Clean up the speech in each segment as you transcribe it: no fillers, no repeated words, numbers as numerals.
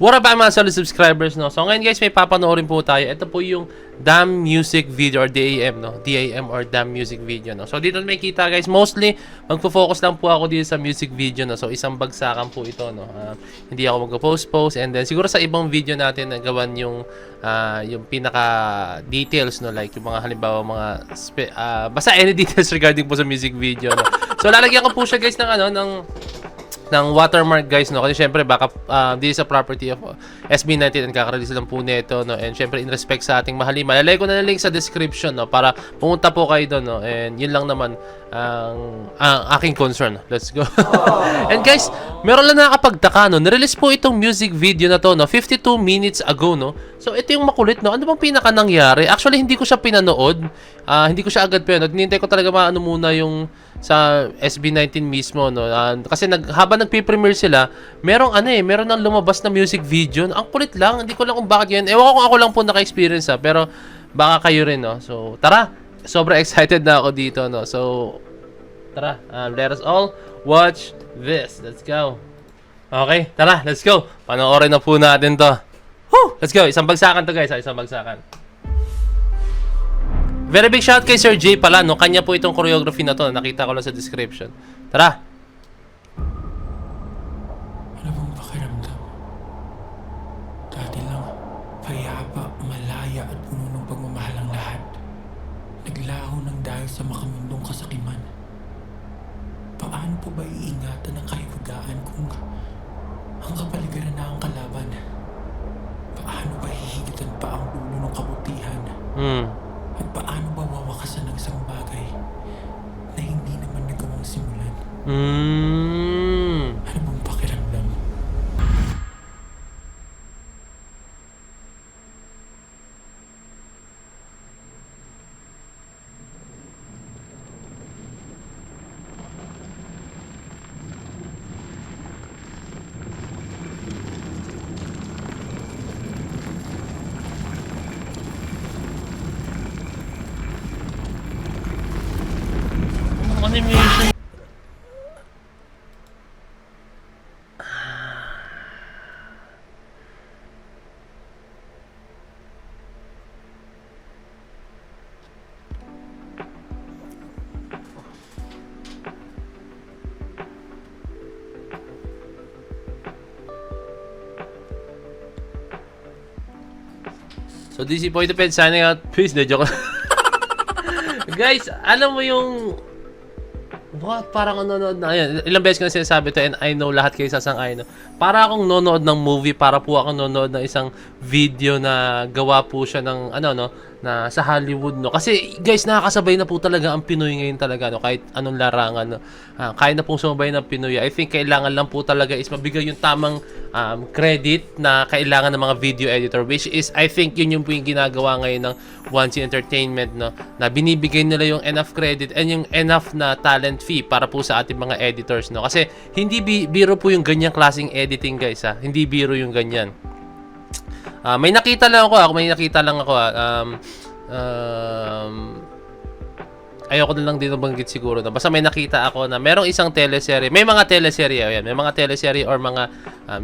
What up mga solid subscribers, no? So ngayon guys, may papanoorin po tayo. Ito po yung Damn Music Video or DAM, no? DAM or Damn Music Video, no? So dito may kita guys, mostly magfo-focus lang po ako dito sa music video, no? So isang bagsakan po ito, no? Hindi ako magpo-post and then siguro sa ibang video natin nagawan yung pinaka details, no? Like yung mga halimbawa mga basta any details regarding po sa music video, no? So lalagyan ko po siya guys ng watermark guys, no? Kasi syempre baka this is a property of SB19 and kaka-release lang po nito, no? And syempre in respect sa ating mahal, malalagay ko na link sa description, no? Para pumunta po kayo doon, no? And yun lang naman ang aking concern. Let's go. And guys, meron lang nakakapagtaka, no? Nirelease po itong music video na to, no? 52 minutes ago, no? So ito yung makulit, no? Ano bang pinaka nangyari? Actually hindi ko siya pinanood. Hindi ko siya agad pinanood. Hinintay ko talaga maano muna yung sa SB19 mismo, no? Kasi habang nagpi-premiere sila, merong nang lumabas na music video. Ang kulit lang, hindi ko lang kung bakit yun. Ewan ko kung ako lang po naka-experience, pero baka kayo rin, no? So, tara! Sobrang excited na ako dito, no? So, tara, let us all watch this. Let's go. Okay, tara, let's go. Panoorin na po natin to. Woo! Let's go. Isang bagsakan to guys, isang bagsakan. Very big shout kay Sir J pala, no? Kanya po itong choreography na to. Nakita ko lang sa description. Tara! Ano bang pakiramdam? Dati lang, payapa, malaya at puno ng pagmamahal ang lahat. Naglaho ng dahil sa makamundong kasakiman. Paano po ba iingatan ang kahiwagaan kung ang kapaligiran na ang kalaban? Paano ba hihigitan pa ang ulo ng kabutihan? At paano ba wawakasan ng isang bagay na hindi naman nagawang simulan? Ano bang pakiramdam? Animation. So this is Point of Ed signing out. Please, no joke. Guys, alam mo yung what? Parang nanonood na. Ayan, ilang beses ko na sinasabi to and I know lahat kayo sasang-ayon. Para akong nanonood ng movie, para po akong nanonood ng isang video na gawa po siya ng na sa Hollywood, no. Kasi guys, nakakasabay na po talaga ang Pinoy ngayon talaga, no. Kahit anong larangan, no. Kaya na pong sumabay ng Pinoy. I think kailangan lang po talaga is mabigay yung tamang credit na kailangan ng mga video editor, which is I think yun yung po yung ginagawa ngayon ng 1C Entertainment, no, na binibigay nila yung enough credit and yung enough na talent fee para po sa ating mga editors, no. Kasi hindi biro po yung ganyang klaseng editing guys, ha. Hindi biro yung ganyan. May nakita lang ako, ayoko na lang dito banggit siguro, no? Basta may nakita ako na merong isang teleserye. May mga teleserye, ayan. May mga teleserye or mga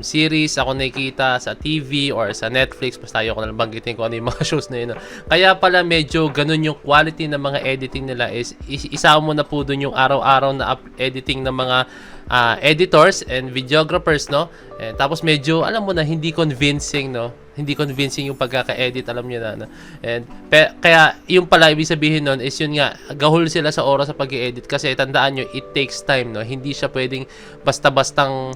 series ako nakikita sa TV or sa Netflix. Basta ayoko na lang banggitin ko ano yung mga shows na yun, no? Kaya pala medyo ganun yung quality ng mga editing nila is isama mo na po dun yung araw-araw na editing ng mga editors and videographers, no? And tapos medyo alam mo na hindi convincing, no? Hindi convincing yung pagkaka-edit, alam niyo na, no? And kaya yung pala ibig sabihin nun is yun nga, gahol sila sa oras sa pag-edit kasi tandaan nyo, it takes time, no? Hindi siya pwedeng basta-bastang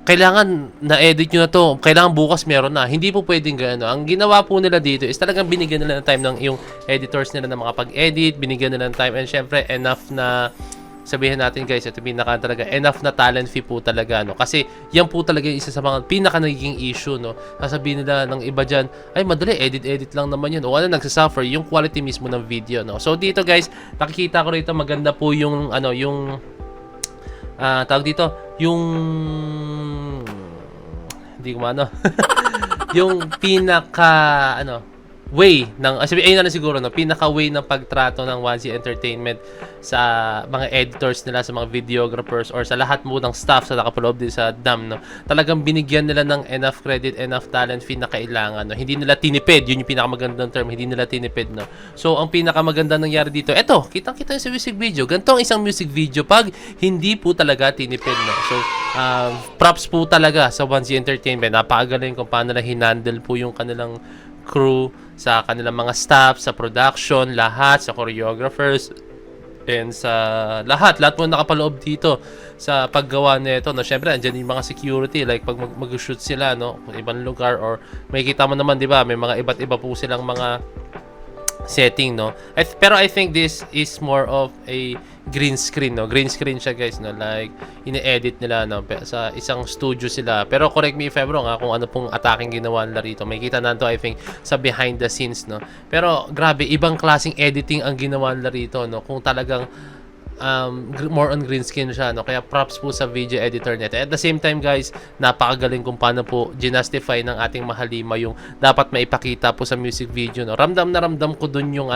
kailangan na-edit nyo na to, kailangan bukas meron na. Hindi po pwedeng gano'n. Ang ginawa po nila dito is talagang binigyan nila ng time ng yung editors nila na makapag-edit, binigyan nila ng time and syempre enough na sabihin natin guys, ito pinaka talaga enough na talent fee po talaga, no? Kasi yan po talaga yung isa sa mga pinaka nagiging issue, no? Sasabihin nila ng iba dyan, ay madali, edit lang naman yun. O ano, nagsasuffer yung quality mismo ng video, no? So dito guys, nakikita ko rito maganda po yung tawag dito, yung hindi ko maano yung pinaka way ng ayun na lang siguro no, pinaka way ng pagtrato ng 1Z Entertainment sa mga editors nila, sa mga videographers or sa lahat mo ng staff sa nakapaloob din sa DAM no. Talagang binigyan nila ng enough credit, enough talent fee na kailangan no. Hindi nila tinipid, yun yung pinakamagandang term, hindi nila tinipid no. So ang pinakamaganda nangyari dito, eto, kitang-kita sa music video. Ganito ang isang music video pag hindi po talaga tinipid no. So props po talaga sa 1Z Entertainment. Napakagaling kung paano nila hinandle po yung kanilang crew, sa kanilang mga staff, sa production, lahat, sa choreographers, and sa lahat po nakapaloob dito sa paggawa nito no. Syempre andyan yung mga security, like pag mag-shoot sila no, ibang lugar or makikita mo naman 'di ba, may mga iba't iba po silang mga setting no. Pero I think this is more of a green screen no. Green screen siya guys no, like ine-edit nila no sa isang studio sila. Pero correct me if I'm wrong kung ano pong attacking ginawa nila rito. May kita na to I think sa behind the scenes no. Pero grabe, ibang klaseng editing ang ginawa nila rito no. Kung talagang more on green screen siya no. Kaya props po sa video editor nito. At the same time guys, napakagaling kung paano po ginastify ng ating Mahalima yung dapat maipakita po sa music video no. Ramdam na ramdam ko dun yung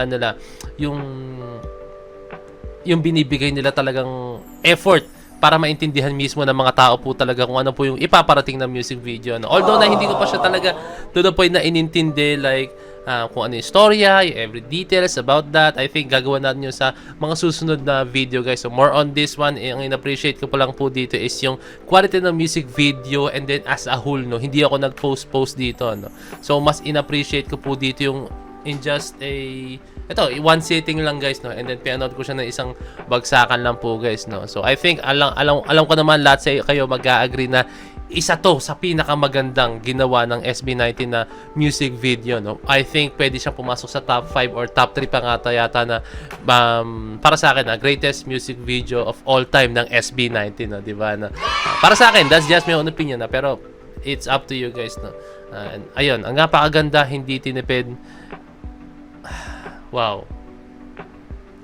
yung binibigay nila talagang effort para maintindihan mismo ng mga tao po talaga kung ano po yung ipaparating na music video no. Although na hindi ko pa siya talaga to the point na inintindi like kung ano yung storya, yung every details about that. I think gagawa natin yun sa mga susunod na video guys. So more on this one, ang in-appreciate ko pa lang po dito is yung quality ng music video and then as a whole no. Hindi ako nag-post dito no. So mas in-appreciate ko po dito yung in just one sitting lang guys no, and then pinanood ko siya ng isang bagsakan lang po guys no. So I think alam ko naman lahat sa kayo mag-a-agree na isa to sa pinakamagandang ginawa ng SB19 na music video no. I think pwede siyang pumasok sa top 5 or top 3 pa nga yata na para sa akin greatest music video of all time ng SB19 no, di ba na para sa akin, that's just my own opinion na, pero it's up to you guys no. Ayun, ang napakaganda, hindi tinipid. Wow.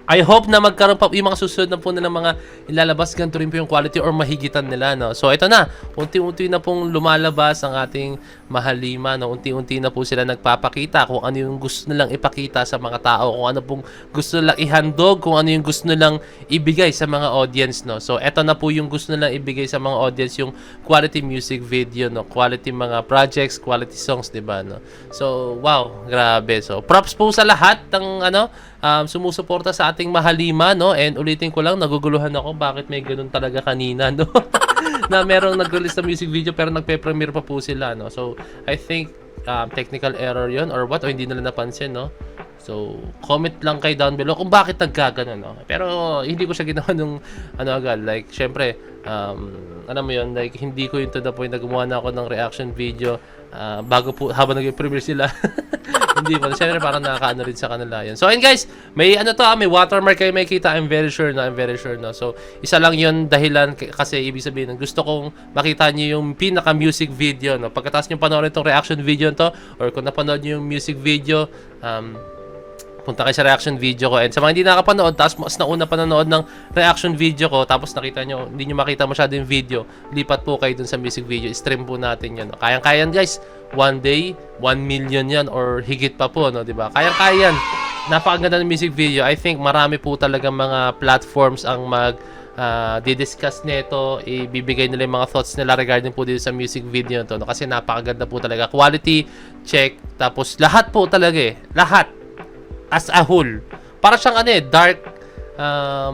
I hope na magkaroon pa yung mga susunod na po na ng mga ilalabas, ganito rin po yung quality or mahigitan nila no. So ito na, unti-unti na pong lumalabas ang ating Mahalima no. Unti-unti na po sila nagpapakita kung ano yung gusto nilang ipakita sa mga tao, kung ano pong gusto nilang ihandog, kung ano yung gusto nilang ibigay sa mga audience no. So ito na po yung gusto nilang ibigay sa mga audience, yung quality music video no, quality mga projects, quality songs, 'di ba no. So wow, grabe. So props po sa lahat ng sumusuporta sa ating Mahalima no. And ulitin ko lang, naguguluhan ako bakit may ganun talaga kanina no. Na merong nag-release na music video pero nagpe-premiere pa po sila no. So I think technical error yon or what, o hindi nila napansin no. So comment lang kayo down below kung bakit nagkagano no. Pero hindi ko siya ginawa nung agad, like syempre alam mo yun, like hindi ko yun to the point na gumawa na ako ng reaction video bago po habang nag-premiere sila. Hindi pa. Siyempre parang nakakaano rin sa kanila yun. So ayun guys, may may watermark kayo makikita. I'm very sure no. So isa lang yun dahilan kasi ibig sabihin gusto kong makita niyo yung pinaka music video no. Pagkatapos niyo panoorin itong reaction video to, or kung napanood niyo yung music video, punta kayo sa reaction video ko. And sa mga hindi nakapanood, tapos mas nauna pa nanood ng reaction video ko, tapos nakita nyo, hindi nyo makita masyado yung video, lipat po kayo dun sa music video, stream po natin yun. Kayang-kaya yan guys, one day, 1 million yan or higit pa po, no, diba? Kayang-kaya yan. Napakaganda ng music video. I think marami po talaga mga platforms ang didiscuss nito, ibibigay nila yung mga thoughts nila regarding po dito sa music video nito, no? Kasi napakaganda po talaga. Quality, check, tapos lahat po talaga lahat. As a whole. Para siyang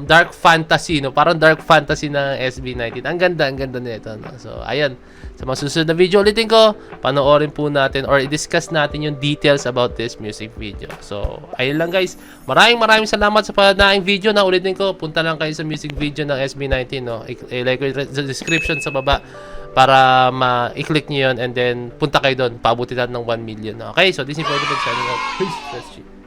dark fantasy, no? Parang dark fantasy ng SB19. Ang ganda nito, no? So, ayan. Sa mga susunod na video ulitin ko, panoorin po natin or i-discuss natin yung details about this music video. So, ayun lang guys. Maraming salamat sa panaing video na ulitin ko. Punta lang kayo sa music video ng SB19, no? I-like ko yung description sa baba para i-click nyo yun and then punta kayo doon. Paabuti natin ng 1 million. Okay? So, this is Pwede signing out. Peace.